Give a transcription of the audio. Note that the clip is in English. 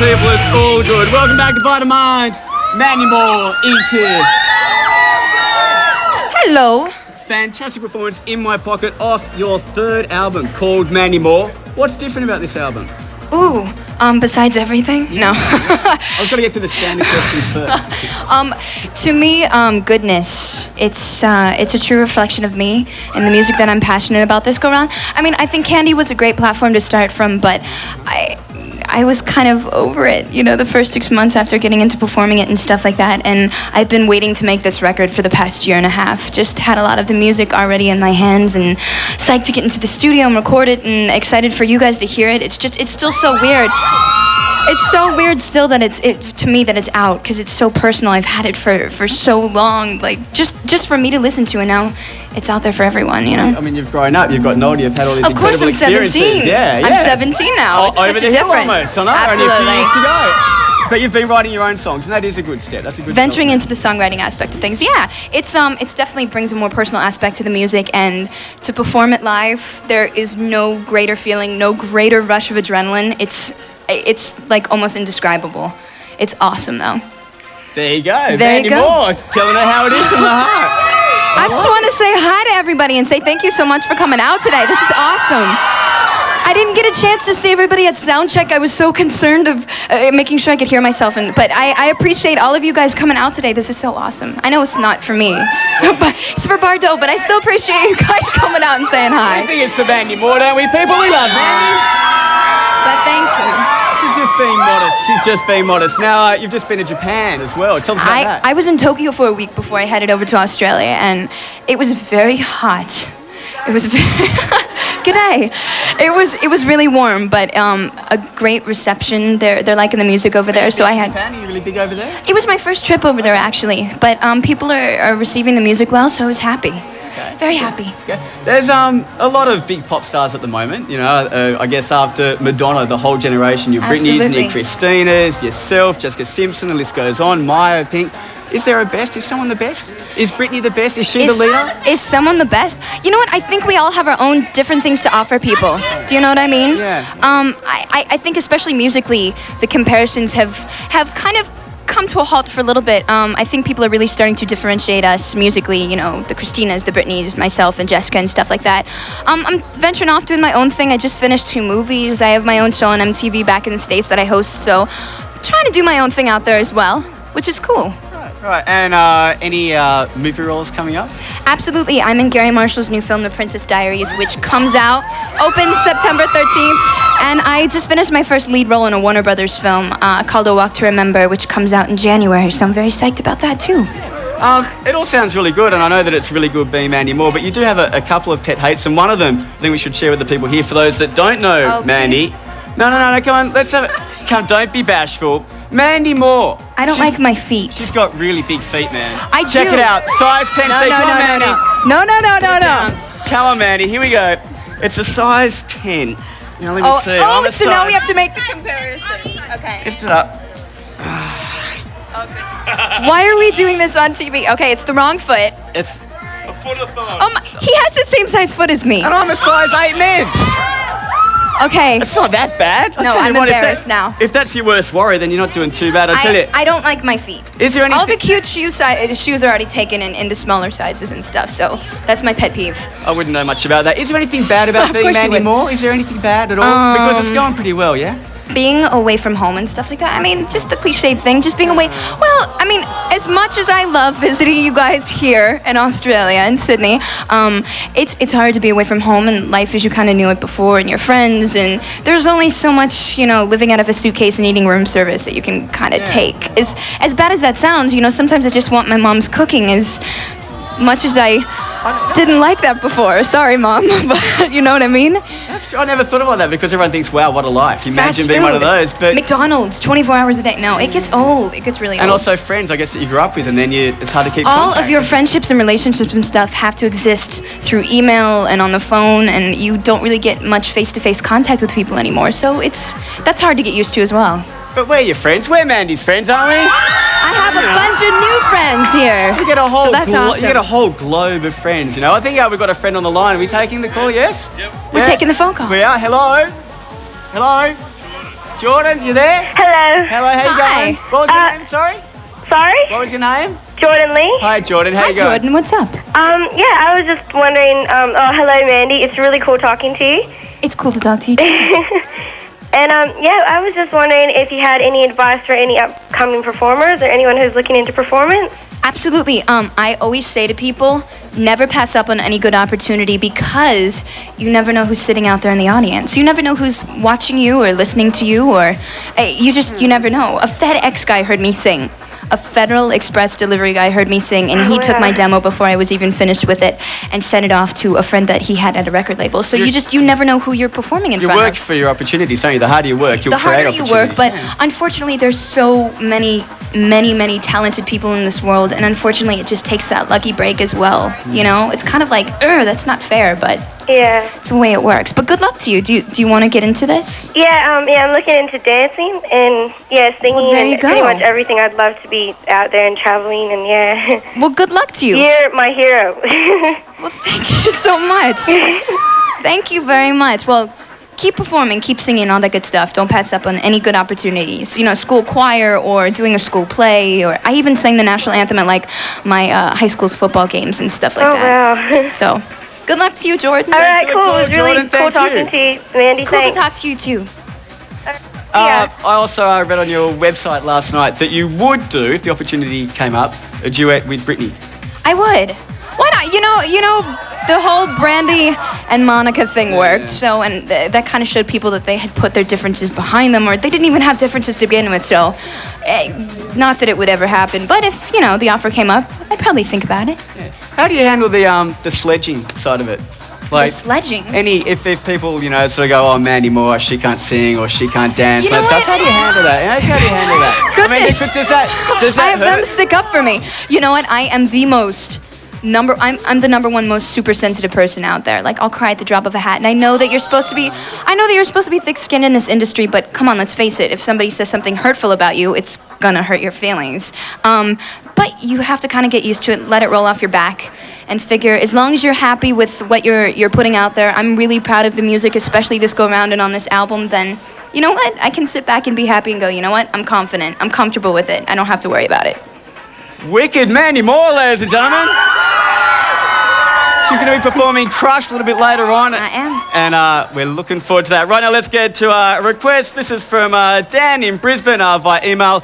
people, it's all good. Welcome back to Bite of Mind. Mandy Moore is here. Hello. Fantastic performance in my pocket off your third album called Mandy Moore. What's different about this album? Ooh, besides everything? No. I was going to get to the standard questions first. To me, goodness. It's a true reflection of me and the music that I'm passionate about this go round. I mean, I think Candy was a great platform to start from, but I was kind of over it, you know, the first 6 months after getting into performing it and stuff like that. And I've been waiting to make this record for the past year and a half. Just had a lot of the music already in my hands and psyched to get into the studio and record it and excited for you guys to hear it. It's still so weird. It's so weird still that to me that it's out because it's so personal. I've had it for so long, like just for me to listen to, and now it's out there for everyone, you know? I mean, you've grown up, you've got an older, you've had all these incredible experiences. Of course, I'm 17. Yeah. I'm 17 now. It's over such a the hill difference. Almost. I know, Absolutely. only a few years to go. But you've been writing your own songs, and that is a good step. That's a good venturing step. into the songwriting aspect of things. Yeah, it's definitely brings a more personal aspect to the music, and to perform it live, there is no greater feeling, no greater rush of adrenaline. It's like almost indescribable. It's awesome though. There you go. There Mandy you go. Moore, telling her how it is from the heart. I just want to say hi to everybody and say thank you so much for coming out today. This is awesome. I didn't get a chance to see everybody at soundcheck. I was so concerned of making sure I could hear myself. But I appreciate all of you guys coming out today. This is so awesome. I know it's not for me, but it's for Bardot. But I still appreciate you guys coming out and saying hi. I think it's for Mandy Moore, don't we, people? We love Mandy. But thank you. She's just being modest. She's just being modest. Now, you've just been to Japan as well. Tell us about that. I was in Tokyo for a week before I headed over to Australia, and it was very hot. It was very... G'day. It was really warm, but a great reception. They're liking the music over there, so I had... Japan? Are you really big over there? It was my first trip over there, actually, but people are receiving the music well, so I was happy. Okay. Very happy. Okay. There's a lot of big pop stars at the moment. You know, I guess after Madonna, the whole generation, your Britneys and your Christinas, yourself, Jessica Simpson, the list goes on, Maya, Pink. Is there a best? Is someone the best? Is Britney the best? Is she the leader? Is someone the best? You know what? I think we all have our own different things to offer people. Do you know what I mean? Yeah. I think especially musically, the comparisons have kind of come to a halt for a little bit. I think people are really starting to differentiate us musically, you know, the Christinas, the Britneys, myself and Jessica and stuff like that. I'm venturing off doing my own thing. I just finished 2 movies. I have my own show on MTV back in the States that I host, so I'm trying to do my own thing out there as well, which is cool. Right, and any movie roles coming up? Absolutely. I'm in Gary Marshall's new film, The Princess Diaries, which comes out, opens September 13th. And I just finished my first lead role in a Warner Brothers film called A Walk to Remember, which comes out in January. So I'm very psyched about that, too. It all sounds really good, and I know that it's really good being Mandy Moore, but you do have a couple of pet hates, and one of them I think we should share with the people here for those that don't know Mandy. No, come on, let's have it. Come, don't be bashful. Mandy Moore. I don't like my feet. She's got really big feet, man. I Check do. it out. Size 10 feet. Come on, Mandy. No. Come on, Mandy. Here we go. It's a size 10. Now, let me see. I'm a so now we size- have to make the comparison. Okay. Lift it up. Why are we doing this on TV? Okay, it's the wrong foot. It's... A foot of thumb. He has the same size foot as me. And I'm a size 8 mids. Okay. It's not that bad. No, I'm embarrassed now. If that's your worst worry, then you're not doing too bad, I'll tell you. I don't like my feet. Is there anything... All the cute shoes are already taken into smaller sizes and stuff, so that's my pet peeve. I wouldn't know much about that. Is there anything bad about Of being course you Mandy would. Moore? Is there anything bad at all? Because it's going pretty well, yeah? Being away from home and stuff like that, I mean, just the cliched thing, just being away. Well, I mean, as much as I love visiting you guys here in Australia and Sydney, it's hard to be away from home and life as you kind of knew it before and your friends, and there's only so much, you know, living out of a suitcase and eating room service that you can kind of take. As bad as that sounds, you know, sometimes I just want my mom's cooking as much as I didn't like that before. Sorry, Mom, but you know what I mean? That's true. I never thought about that because everyone thinks, wow, what a life. Imagine Fast being one of food. those. But McDonald's, 24 hours a day. No, it gets old. It gets really old. And also friends, I guess, that you grew up with, and then it's hard to keep all contact. of your friendships and relationships and stuff have to exist through email and on the phone, and you don't really get much face-to-face contact with people anymore. So that's hard to get used to as well. But we're your friends. We're Mandy's friends, aren't we? I have a bunch of new friends here. You get a whole so that's awesome. you get a whole globe of friends, you know. I think we've got a friend on the line. Are we taking the call, yes? Yep. We're taking the phone call. We are. Hello? Hello? Jordan, you there? Hello. Hello, how you Hi. going? What was your name, sorry? Sorry? What was your name? Jordan Lee. Hi, Jordan, how Hi, you going? Jordan. What's up? Yeah, I was just wondering, hello, Mandy. It's really cool talking to you. It's cool to talk to you too. And, I was just wondering if you had any advice for any upcoming performers or anyone who's looking into performance. Absolutely. I always say to people, never pass up on any good opportunity because you never know who's sitting out there in the audience. You never know who's watching you or listening to you, or you never know. A FedEx guy heard me sing. A Federal Express delivery guy heard me sing, and he took my demo before I was even finished with it and sent it off to a friend that he had at a record label. So you never know who you're performing in front of. You work for your opportunities, don't you? The harder you work, you'll The create harder you opportunities. work, but unfortunately there's so many talented people in this world, and unfortunately it just takes that lucky break as well. You know, it's kind of like, that's not fair, but Yeah. it's the way it works. But good luck to you. Do you want to get into this? Yeah, I'm looking into dancing and, singing Well, there you and go. pretty much everything. I'd love to be out there and traveling and, Well, good luck to you. You're my hero. Well, thank you so much. Thank you very much. Well, keep performing, keep singing, all that good stuff. Don't pass up on any good opportunities. You know, school choir or doing a school play, or I even sang the national anthem at like my high school's football games and stuff like that. Wow. So, good luck to you, Jordan. All right, for the cool. call, It was really Jordan. cool Thank talking you. to you, Mandy. Cool Thanks. to talk to you too. Yeah. I also read on your website last night that you would do, if the opportunity came up, a duet with Britney. I would. Why not? You know, the whole Brandy and Monica thing worked. So, and that kind of showed people that they had put their differences behind them, or they didn't even have differences to begin with. So, not that it would ever happen, but if the offer came up, I'd probably think about it. Yeah. How do you handle the sledging side of it? The sledging. If people sort of go, oh, Mandy Moore, she can't sing or she can't dance, You know and stuff. what? How do you handle that? How do you handle that? Goodness. I mean, does I that have them hurt? stick up for me. You know what? I am the most I'm the number one most super sensitive person out there. Like, I'll cry at the drop of a hat. And I know that you're supposed to be thick-skinned in this industry, but come on, let's face it. If somebody says something hurtful about you, it's gonna hurt your feelings. But you have to kind of get used to it, let it roll off your back, and figure as long as you're happy with what you're putting out there, I'm really proud of the music, especially this go round and on this album, then you know what? I can sit back and be happy and go, you know what? I'm confident. I'm comfortable with it. I don't have to worry about it. Wicked Mandy Moore, ladies and gentlemen. She's going to be performing Crush a little bit later on. I am. And we're looking forward to that. Right now, let's get to a request. This is from Dan in Brisbane via email.